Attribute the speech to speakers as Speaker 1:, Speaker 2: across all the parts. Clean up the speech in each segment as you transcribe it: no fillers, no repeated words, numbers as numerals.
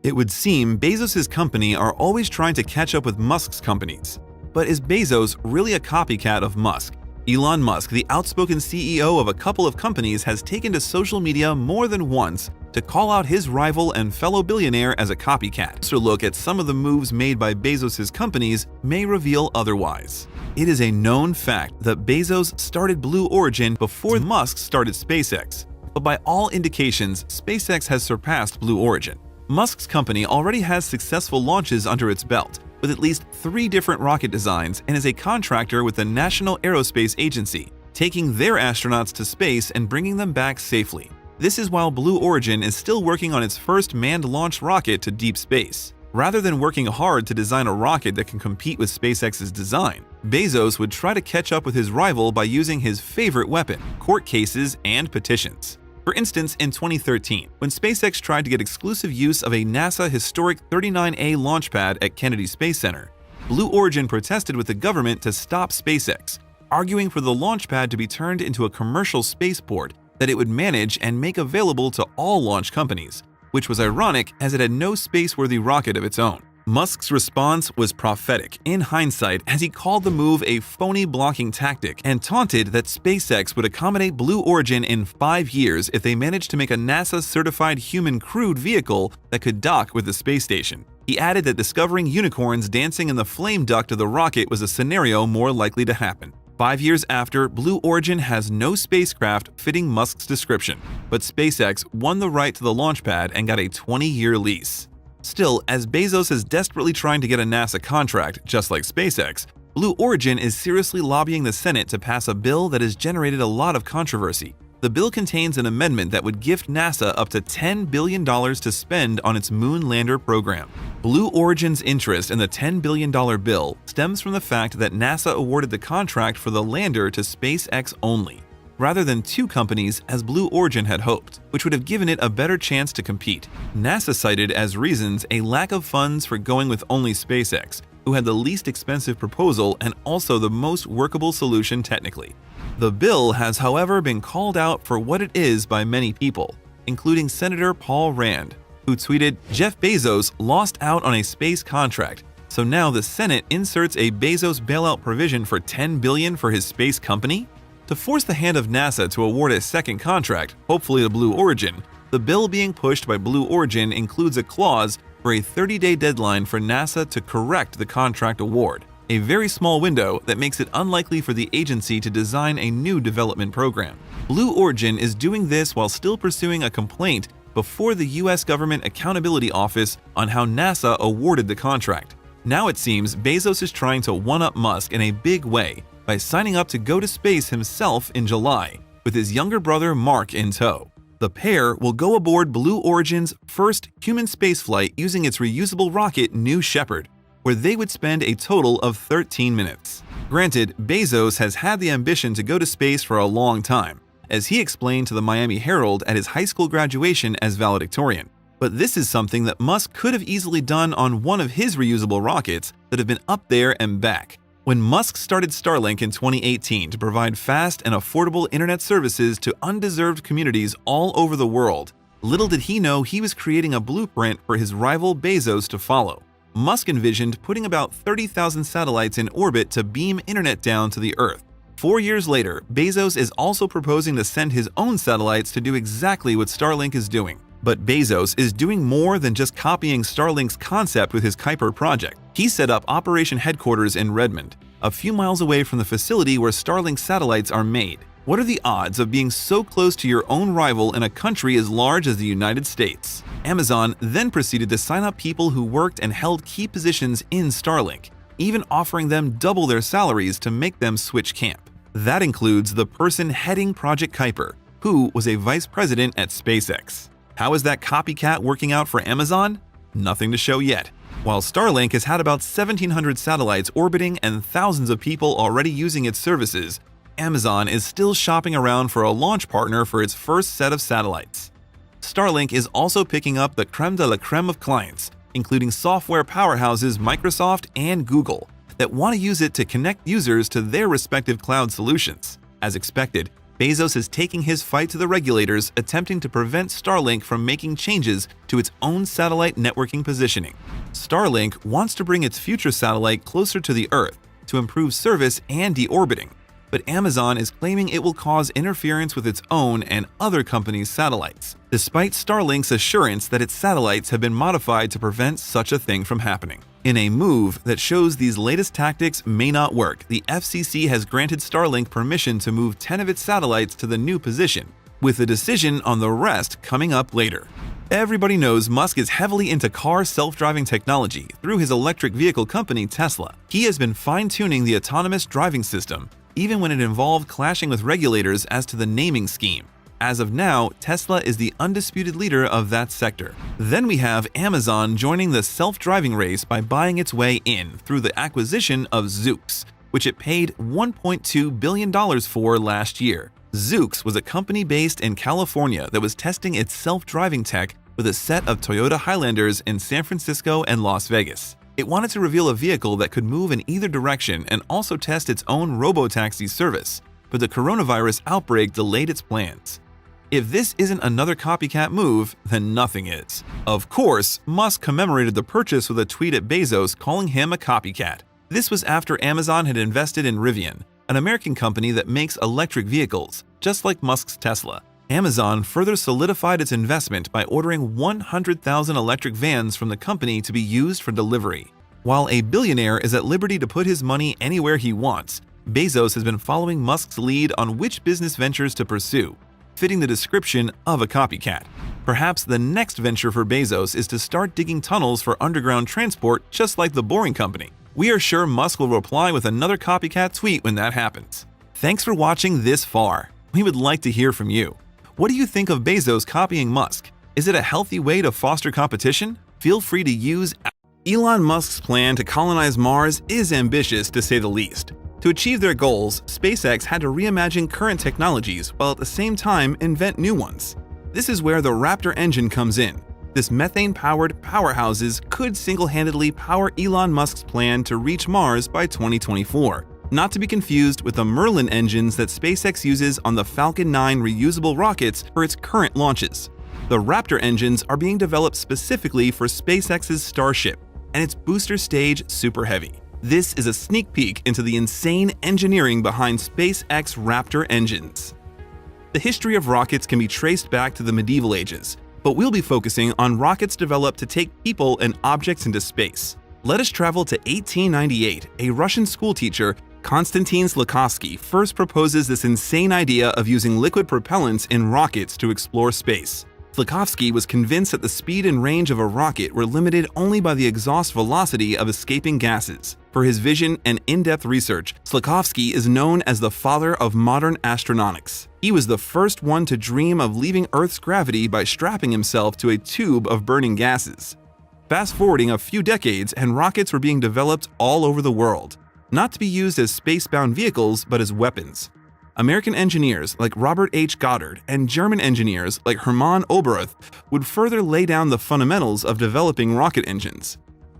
Speaker 1: It would seem Bezos' company are always trying to catch up with Musk's companies. But is Bezos really a copycat of Musk? Elon Musk, the outspoken CEO of a couple of companies, has taken to social media more than once to call out his rival and fellow billionaire as a copycat. A closer look at some of the moves made by Bezos' companies may reveal otherwise. It is a known fact that Bezos started Blue Origin before Musk started SpaceX. But by all indications, SpaceX has surpassed Blue Origin. Musk's company already has successful launches under its belt, with at least 3 different rocket designs, and is a contractor with the National Aerospace Agency, taking their astronauts to space and bringing them back safely. This is while Blue Origin is still working on its first manned launch rocket to deep space. Rather than working hard to design a rocket that can compete with SpaceX's design, Bezos would try to catch up with his rival by using his favorite weapon: court cases and petitions. For instance, in 2013, when SpaceX tried to get exclusive use of a NASA historic 39A launch pad at Kennedy Space Center, Blue Origin protested with the government to stop SpaceX, arguing for the launch pad to be turned into a commercial spaceport that it would manage and make available to all launch companies, which was ironic as it had no space-worthy rocket of its own. Musk's response was prophetic in hindsight, as he called the move a phony blocking tactic and taunted that SpaceX would accommodate Blue Origin in 5 years if they managed to make a NASA-certified human crewed vehicle that could dock with the space station. He added that discovering unicorns dancing in the flame duct of the rocket was a scenario more likely to happen. 5 years after, Blue Origin has no spacecraft fitting Musk's description, but SpaceX won the right to the launch pad and got a 20-year lease. Still, as Bezos is desperately trying to get a NASA contract, just like SpaceX, Blue Origin is seriously lobbying the Senate to pass a bill that has generated a lot of controversy. The bill contains an amendment that would gift NASA up to $10 billion to spend on its moon lander program. Blue Origin's interest in the $10 billion bill stems from the fact that NASA awarded the contract for the lander to SpaceX only, rather than 2 companies as Blue Origin had hoped, which would have given it a better chance to compete. NASA cited as reasons a lack of funds for going with only SpaceX, who had the least expensive proposal and also the most workable solution technically. The bill has, however, been called out for what it is by many people, including Senator Paul Rand, who tweeted, "Jeff Bezos lost out on a space contract, so now the Senate inserts a Bezos bailout provision for $10 billion for his space company?" To force the hand of NASA to award a second contract, hopefully to Blue Origin, the bill being pushed by Blue Origin includes a clause for a 30-day deadline for NASA to correct the contract award, a very small window that makes it unlikely for the agency to design a new development program. Blue Origin is doing this while still pursuing a complaint before the U.S. Government Accountability Office on how NASA awarded the contract. Now it seems Bezos is trying to one-up Musk in a big way by signing up to go to space himself in July, with his younger brother Mark in tow. The pair will go aboard Blue Origin's first human spaceflight using its reusable rocket New Shepard, where they would spend a total of 13 minutes. Granted, Bezos has had the ambition to go to space for a long time, as he explained to the Miami Herald at his high school graduation as valedictorian. But this is something that Musk could have easily done on one of his reusable rockets that have been up there and back. When Musk started Starlink in 2018 to provide fast and affordable internet services to undeserved communities all over the world, little did he know he was creating a blueprint for his rival Bezos to follow. Musk envisioned putting about 30,000 satellites in orbit to beam internet down to the Earth. 4 years later, Bezos is also proposing to send his own satellites to do exactly what Starlink is doing. But Bezos is doing more than just copying Starlink's concept with his Kuiper project. He set up operation headquarters in Redmond, a few miles away from the facility where Starlink satellites are made. What are the odds of being so close to your own rival in a country as large as the United States? Amazon then proceeded to sign up people who worked and held key positions in Starlink, even offering them double their salaries to make them switch camp. That includes the person heading Project Kuiper, who was a vice president at SpaceX. How is that copycat working out for Amazon? Nothing to show yet. While Starlink has had about 1,700 satellites orbiting and thousands of people already using its services, Amazon is still shopping around for a launch partner for its first set of satellites. Starlink is also picking up the creme de la creme of clients, including software powerhouses Microsoft and Google, that want to use it to connect users to their respective cloud solutions. As expected, Bezos is taking his fight to the regulators, attempting to prevent Starlink from making changes to its own satellite networking positioning. Starlink wants to bring its future satellite closer to the Earth to improve service and deorbiting, but Amazon is claiming it will cause interference with its own and other companies' satellites, despite Starlink's assurance that its satellites have been modified to prevent such a thing from happening. In a move that shows these latest tactics may not work, the FCC has granted Starlink permission to move 10 of its satellites to the new position, with a decision on the rest coming up later. Everybody knows Musk is heavily into car self-driving technology through his electric vehicle company Tesla. He has been fine-tuning the autonomous driving system, even when it involved clashing with regulators as to the naming scheme. As of now, Tesla is the undisputed leader of that sector. Then we have Amazon joining the self-driving race by buying its way in through the acquisition of Zoox, which it paid $1.2 billion for last year. Zoox was a company based in California that was testing its self-driving tech with a set of Toyota Highlanders in San Francisco and Las Vegas. It wanted to reveal a vehicle that could move in either direction and also test its own robotaxi service, but the coronavirus outbreak delayed its plans. If this isn't another copycat move, then nothing is. Of course, Musk commemorated the purchase with a tweet at Bezos calling him a copycat. This was after Amazon had invested in Rivian, an American company that makes electric vehicles, just like Musk's Tesla. Amazon further solidified its investment by ordering 100,000 electric vans from the company to be used for delivery. While a billionaire is at liberty to put his money anywhere he wants, Bezos has been following Musk's lead on which business ventures to pursue, fitting the description of a copycat. Perhaps the next venture for Bezos is to start digging tunnels for underground transport just like the Boring Company. We are sure Musk will reply with another copycat tweet when that happens. Thanks for watching this far. We would like to hear from you. What do you think of Bezos copying Musk? Is it a healthy way to foster competition? Feel free to use. Elon Musk's plan to colonize Mars is ambitious to say the least. To achieve their goals, SpaceX had to reimagine current technologies while at the same time invent new ones. This is where the Raptor engine comes in. This methane-powered powerhouses could single-handedly power Elon Musk's plan to reach Mars by 2024, not to be confused with the Merlin engines that SpaceX uses on the Falcon 9 reusable rockets for its current launches. The Raptor engines are being developed specifically for SpaceX's Starship and its booster stage Super Heavy. This is a sneak peek into the insane engineering behind SpaceX Raptor engines. The history of rockets can be traced back to the medieval ages, but we'll be focusing on rockets developed to take people and objects into space. Let us travel to 1898. A Russian schoolteacher, Konstantin Tsiolkovsky, first proposes this insane idea of using liquid propellants in rockets to explore space. Tsiolkovsky was convinced that the speed and range of a rocket were limited only by the exhaust velocity of escaping gases. For his vision and in-depth research, Tsiolkovsky is known as the father of modern astronautics. He was the first one to dream of leaving Earth's gravity by strapping himself to a tube of burning gases. Fast-forwarding a few decades, and rockets were being developed all over the world, not to be used as space-bound vehicles, but as weapons. American engineers like Robert H. Goddard and German engineers like Hermann Oberth would further lay down the fundamentals of developing rocket engines.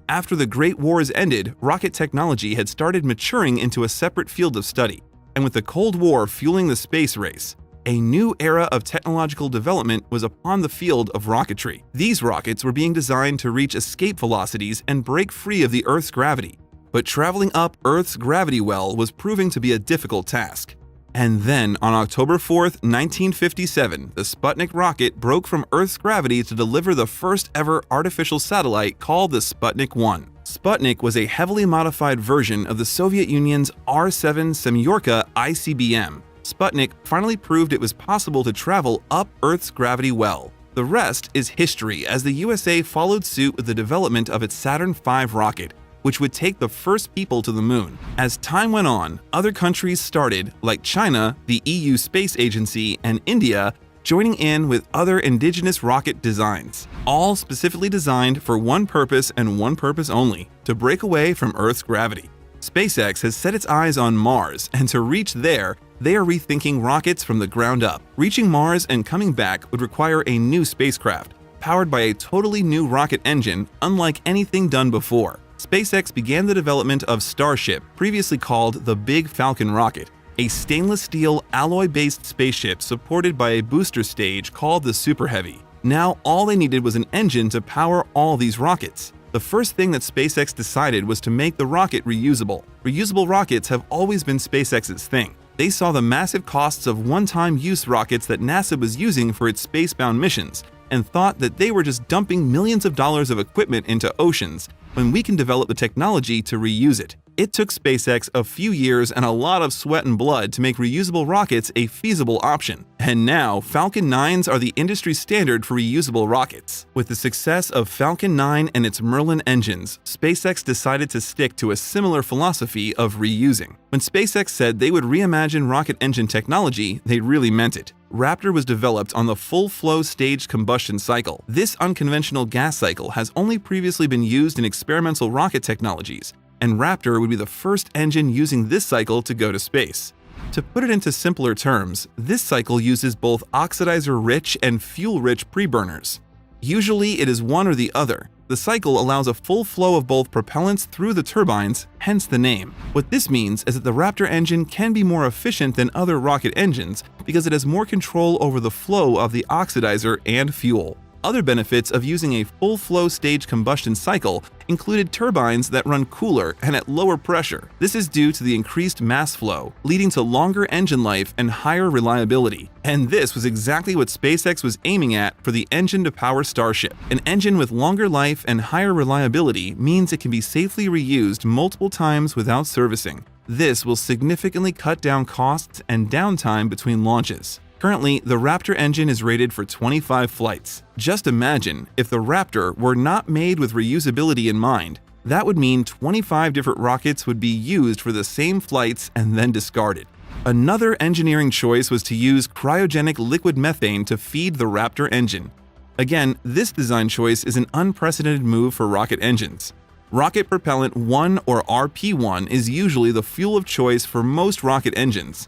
Speaker 1: After the Great Wars ended, rocket technology had started maturing into a separate field of study, and with the Cold War fueling the space race, a new era of technological development was upon the field of rocketry. These rockets were being designed to reach escape velocities and break free of the Earth's gravity, but traveling up Earth's gravity well was proving to be a difficult task. And then, on October 4, 1957, the Sputnik rocket broke from Earth's gravity to deliver the first ever artificial satellite called the Sputnik 1. Sputnik was a heavily modified version of the Soviet Union's R-7 Semyorka ICBM. Sputnik finally proved it was possible to travel up Earth's gravity well. The rest is history, as the USA followed suit with the development of its Saturn V rocket, which would take the first people to the moon. As time went on, other countries started, like China, the EU Space Agency, and India, joining in with other indigenous rocket designs, all specifically designed for one purpose and one purpose only: to break away from Earth's gravity. SpaceX has set its eyes on Mars, and to reach there, they are rethinking rockets from the ground up. Reaching Mars and coming back would require a new spacecraft, powered by a totally new rocket engine, unlike anything done before. SpaceX began the development of Starship, previously called the Big Falcon rocket, a stainless steel alloy-based spaceship supported by a booster stage called the Super Heavy. Now all they needed was an engine to power all these rockets. The first thing that SpaceX decided was to make the rocket reusable. Reusable rockets have always been SpaceX's thing. They saw the massive costs of one-time use rockets that NASA was using for its spacebound missions and thought that they were just dumping millions of dollars of equipment into oceans when we can develop the technology to reuse it. It took SpaceX a few years and a lot of sweat and blood to make reusable rockets a feasible option. And now, Falcon 9s are the industry standard for reusable rockets. With the success of Falcon 9 and its Merlin engines, SpaceX decided to stick to a similar philosophy of reusing. When SpaceX said they would reimagine rocket engine technology, they really meant it. Raptor was developed on the full-flow staged combustion cycle. This unconventional gas cycle has only previously been used in experimental rocket technologies, and Raptor would be the first engine using this cycle to go to space. To put it into simpler terms, this cycle uses both oxidizer-rich and fuel-rich preburners. Usually it is one or the other. The cycle allows a full flow of both propellants through the turbines, hence the name. What this means is that the Raptor engine can be more efficient than other rocket engines because it has more control over the flow of the oxidizer and fuel. Other benefits of using a full-flow stage combustion cycle included turbines that run cooler and at lower pressure. This is due to the increased mass flow, leading to longer engine life and higher reliability. And this was exactly what SpaceX was aiming at for the engine to power Starship. An engine with longer life and higher reliability means it can be safely reused multiple times without servicing. This will significantly cut down costs and downtime between launches. Currently, the Raptor engine is rated for 25 flights. Just imagine if the Raptor were not made with reusability in mind. That would mean 25 different rockets would be used for the same flights and then discarded. Another engineering choice was to use cryogenic liquid methane to feed the Raptor engine. Again, this design choice is an unprecedented move for rocket engines. Rocket Propellant 1 or RP1 is usually the fuel of choice for most rocket engines.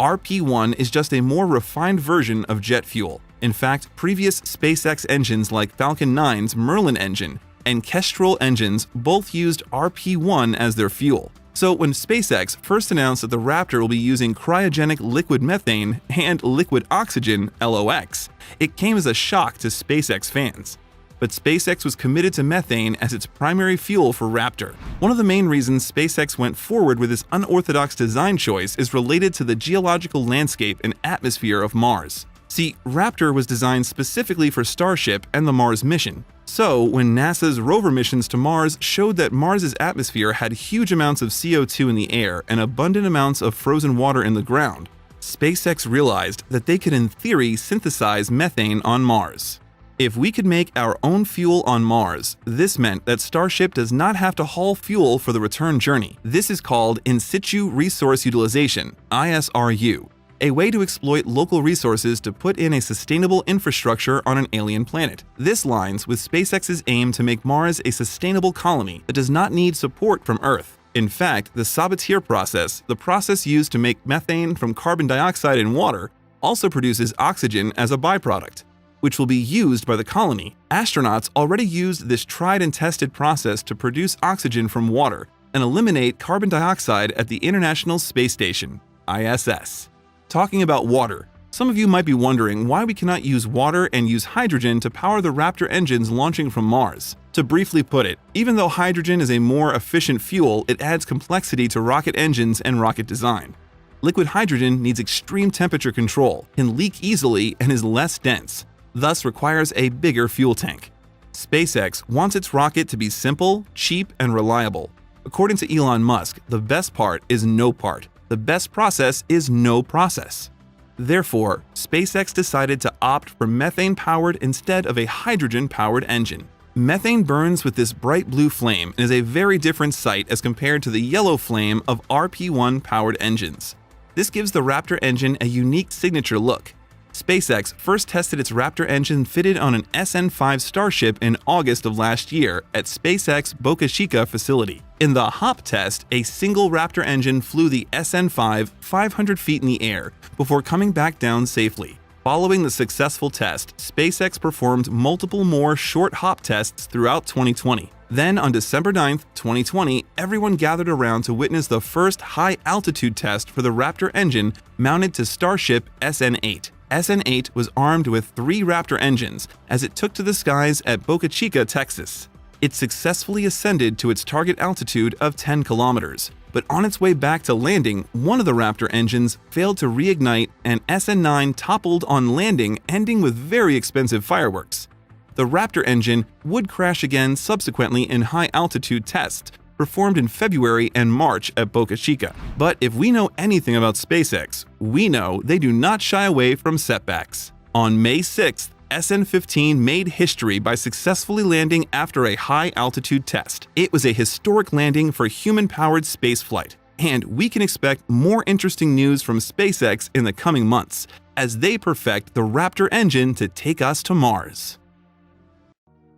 Speaker 1: RP1 is just a more refined version of jet fuel. In fact, previous SpaceX engines like Falcon 9's Merlin engine and Kestrel engines both used RP1 as their fuel. So when SpaceX first announced that the Raptor will be using cryogenic liquid methane and liquid oxygen (LOX), it came as a shock to SpaceX fans. But SpaceX was committed to methane as its primary fuel for Raptor. One of the main reasons SpaceX went forward with this unorthodox design choice is related to the geological landscape and atmosphere of Mars. See, Raptor was designed specifically for Starship and the Mars mission. So, when NASA's rover missions to Mars showed that Mars's atmosphere had huge amounts of CO2 in the air and abundant amounts of frozen water in the ground, SpaceX realized that they could in theory synthesize methane on Mars. If we could make our own fuel on Mars, this meant that Starship does not have to haul fuel for the return journey. This is called In Situ Resource Utilization, ISRU, a way to exploit local resources to put in a sustainable infrastructure on an alien planet. This lines with SpaceX's aim to make Mars a sustainable colony that does not need support from Earth. In fact, the Sabatier process, the process used to make methane from carbon dioxide and water, also produces oxygen as a byproduct, which will be used by the colony. Astronauts already used this tried and tested process to produce oxygen from water and eliminate carbon dioxide at the International Space Station, ISS. Talking about water, some of you might be wondering why we cannot use water and use hydrogen to power the Raptor engines launching from Mars. To briefly put it, even though hydrogen is a more efficient fuel, it adds complexity to rocket engines and rocket design. Liquid hydrogen needs extreme temperature control, can leak easily, and is less dense, thus requires a bigger fuel tank. SpaceX wants its rocket to be simple, cheap, and reliable. According to Elon Musk, the best part is no part. The best process is no process. Therefore, SpaceX decided to opt for methane-powered instead of a hydrogen-powered engine. Methane burns with this bright blue flame and is a very different sight as compared to the yellow flame of RP1-powered engines. This gives the Raptor engine a unique signature look. SpaceX first tested its Raptor engine fitted on an SN5 Starship in August of last year at SpaceX Boca Chica facility. In the hop test, a single Raptor engine flew the SN5 500 feet in the air before coming back down safely. Following the successful test, SpaceX performed multiple more short hop tests throughout 2020. Then, on December 9, 2020, everyone gathered around to witness the first high-altitude test for the Raptor engine mounted to Starship SN8. SN8 was armed with 3 Raptor engines as it took to the skies at Boca Chica, Texas. It successfully ascended to its target altitude of 10 kilometers. But on its way back to landing, one of the Raptor engines failed to reignite and SN9 toppled on landing, ending with very expensive fireworks. The Raptor engine would crash again subsequently in high-altitude tests, performed in February and March at Boca Chica. But if we know anything about SpaceX, we know they do not shy away from setbacks. On May 6th, SN15 made history by successfully landing after a high-altitude test. It was a historic landing for human-powered spaceflight, and we can expect more interesting news from SpaceX in the coming months as they perfect the Raptor engine to take us to Mars.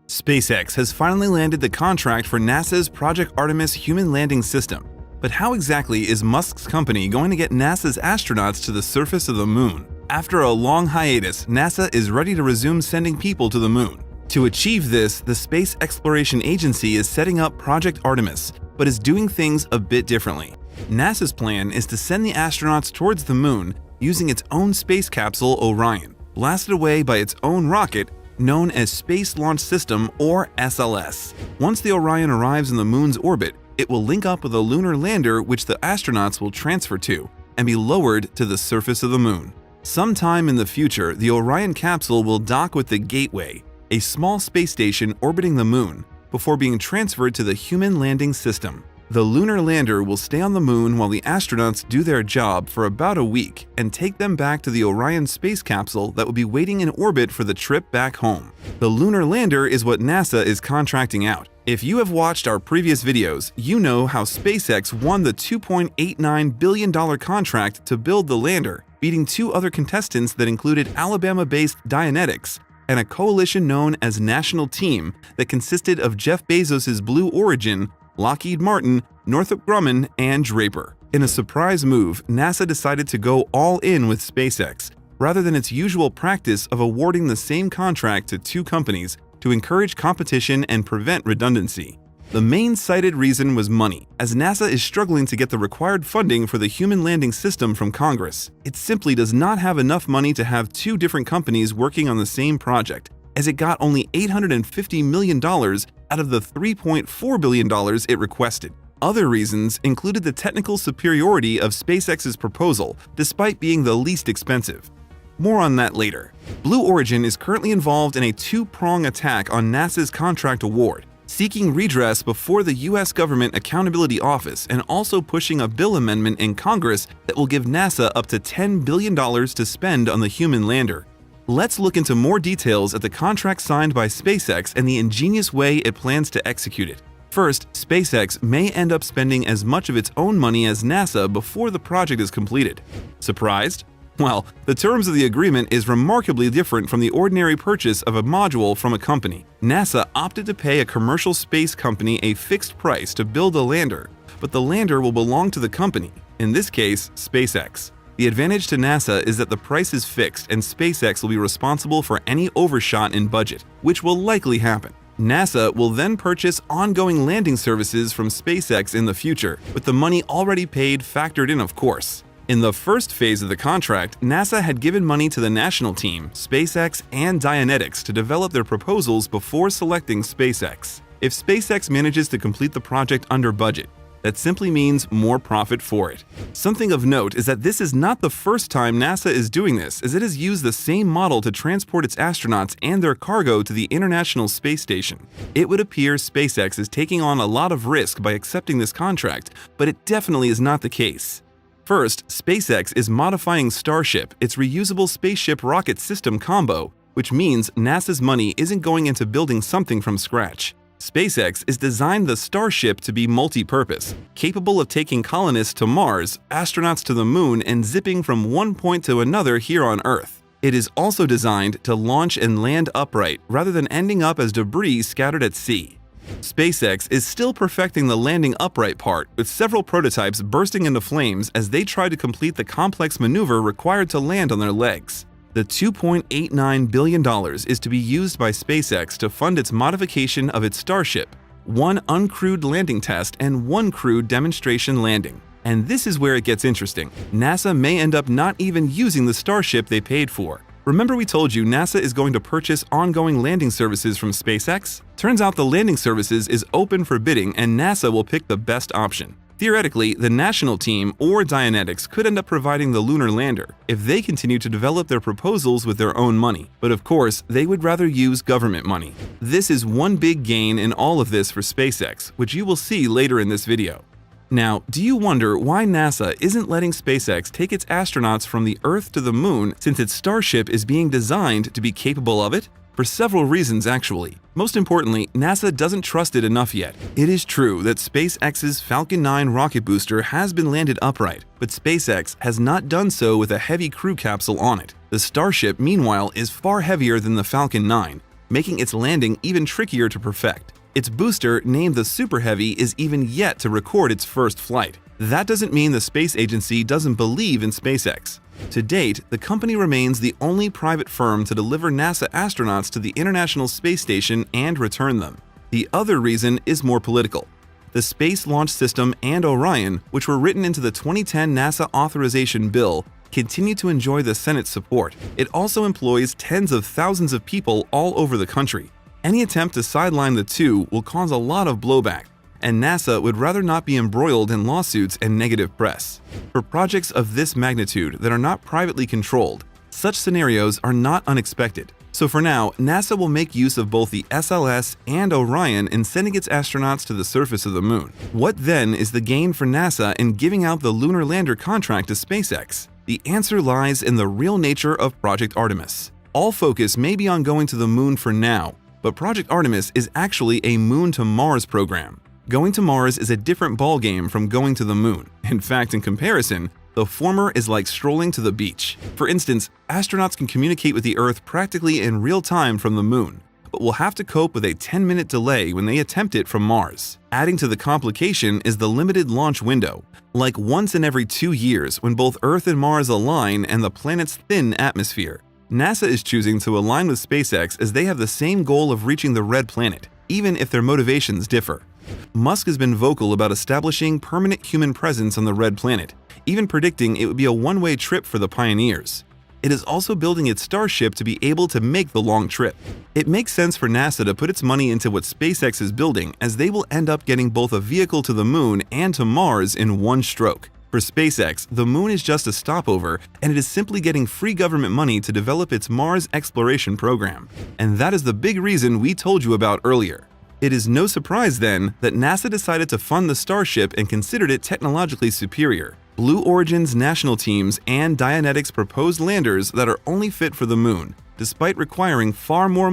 Speaker 1: SpaceX has finally landed the contract for NASA's Project Artemis human landing system. But how exactly is Musk's company going to get NASA's astronauts to the surface of the moon? After a long hiatus, NASA is ready to resume sending people to the moon. To achieve this, the Space Exploration Agency is setting up Project Artemis, but is doing things a bit differently. NASA's plan is to send the astronauts towards the moon using its own space capsule Orion, blasted away by its own rocket known as Space Launch System, or SLS. Once the Orion arrives in the moon's orbit, it will link up with a lunar lander which the astronauts will transfer to and be lowered to the surface of the moon. Sometime in the future, the Orion capsule will dock with the Gateway, a small space station orbiting the moon, before being transferred to the human landing system. The lunar lander will stay on the moon while the astronauts do their job for about a week and take them back to the Orion space capsule that will be waiting in orbit for the trip back home. The lunar lander is what NASA is contracting out. If you have watched our previous videos, you know how SpaceX won the $2.89 billion contract to build the lander, beating 2 other contestants that included Alabama-based Dianetics and a coalition known as National Team that consisted of Jeff Bezos' Blue Origin, Lockheed Martin, Northrop Grumman, and Draper. In a surprise move, NASA decided to go all in with SpaceX, rather than its usual practice of awarding the same contract to 2 companies to encourage competition and prevent redundancy. The main cited reason was money, as NASA is struggling to get the required funding for the human landing system from Congress. It simply does not have enough money to have 2 different companies working on the same project, as it got only $850 million out of the $3.4 billion it requested. Other reasons included the technical superiority of SpaceX's proposal, despite being the least expensive. More on that later. Blue Origin is currently involved in a 2-prong attack on NASA's contract award, seeking redress before the U.S. Government Accountability Office and also pushing a bill amendment in Congress that will give NASA up to $10 billion to spend on the human lander. Let's look into more details at the contract signed by SpaceX and the ingenious way it plans to execute it. First, SpaceX may end up spending as much of its own money as NASA before the project is completed. Surprised? Well, the terms of the agreement is remarkably different from the ordinary purchase of a module from a company. NASA opted to pay a commercial space company a fixed price to build a lander, but the lander will belong to the company, in this case, SpaceX. The advantage to NASA is that the price is fixed and SpaceX will be responsible for any overshot in budget, which will likely happen. NASA will then purchase ongoing landing services from SpaceX in the future, with the money already paid factored in, of course. In the first phase of the contract, NASA had given money to the national team, SpaceX, and Dianetics to develop their proposals before selecting SpaceX. If SpaceX manages to complete the project under budget, that simply means more profit for it. Something of note is that this is not the first time NASA is doing this, as it has used the same model to transport its astronauts and their cargo to the International Space Station. It would appear SpaceX is taking on a lot of risk by accepting this contract, but it definitely is not the case. First, SpaceX is modifying Starship, its reusable spaceship rocket system combo, which means NASA's money isn't going into building something from scratch. SpaceX is designed the Starship to be multi-purpose, capable of taking colonists to Mars, astronauts to the moon, and zipping from one point to another here on Earth. It is also designed to launch and land upright rather than ending up as debris scattered at sea. SpaceX is still perfecting the landing upright part, with several prototypes bursting into flames as they try to complete the complex maneuver required to land on their legs. The $2.89 billion is to be used by SpaceX to fund its modification of its Starship, one uncrewed landing test and one crewed demonstration landing. And this is where it gets interesting. NASA may end up not even using the Starship they paid for. Remember we told you NASA is going to purchase ongoing landing services from SpaceX? Turns out the landing services is open for bidding and NASA will pick the best option. Theoretically, the national team or Dianetics could end up providing the lunar lander if they continue to develop their proposals with their own money. But of course, they would rather use government money. This is one big gain in all of this for SpaceX, which you will see later in this video. Now, do you wonder why NASA isn't letting SpaceX take its astronauts from the Earth to the Moon since its Starship is being designed to be capable of it? For several reasons, actually. Most importantly, NASA doesn't trust it enough yet. It is true that SpaceX's Falcon 9 rocket booster has been landed upright, but SpaceX has not done so with a heavy crew capsule on it. The Starship, meanwhile, is far heavier than the Falcon 9, making its landing even trickier to perfect. Its booster, named the Super Heavy, is even yet to record its first flight. That doesn't mean the space agency doesn't believe in SpaceX. To date, the company remains the only private firm to deliver NASA astronauts to the International Space Station and return them. The other reason is more political. The Space Launch System and Orion, which were written into the 2010 NASA authorization bill, continue to enjoy the Senate's support. It also employs tens of thousands of people all over the country. Any attempt to sideline the two will cause a lot of blowback, and NASA would rather not be embroiled in lawsuits and negative press. For projects of this magnitude that are not privately controlled, such scenarios are not unexpected. So for now, NASA will make use of both the SLS and Orion in sending its astronauts to the surface of the Moon. What then is the gain for NASA in giving out the lunar lander contract to SpaceX? The answer lies in the real nature of Project Artemis. All focus may be on going to the Moon for now, but Project Artemis is actually a Moon to Mars program. Going to Mars is a different ballgame from going to the Moon. In fact, in comparison, the former is like strolling to the beach. For instance, astronauts can communicate with the Earth practically in real time from the Moon, but will have to cope with a 10-minute delay when they attempt it from Mars. Adding to the complication is the limited launch window, like once in every 2 years when both Earth and Mars align and the planet's thin atmosphere. NASA is choosing to align with SpaceX as they have the same goal of reaching the red planet, even if their motivations differ. Musk has been vocal about establishing permanent human presence on the red planet, even predicting it would be a one-way trip for the pioneers. It is also building its Starship to be able to make the long trip. It makes sense for NASA to put its money into what SpaceX is building, as they will end up getting both a vehicle to the Moon and to Mars in one stroke. For SpaceX, the Moon is just a stopover, and it is simply getting free government money to develop its Mars exploration program. And that is the big reason we told you about earlier. It is no surprise, then, that NASA decided to fund the Starship and considered it technologically superior. Blue Origin's national teams and Dianetics proposed landers that are only fit for the Moon, despite requiring far more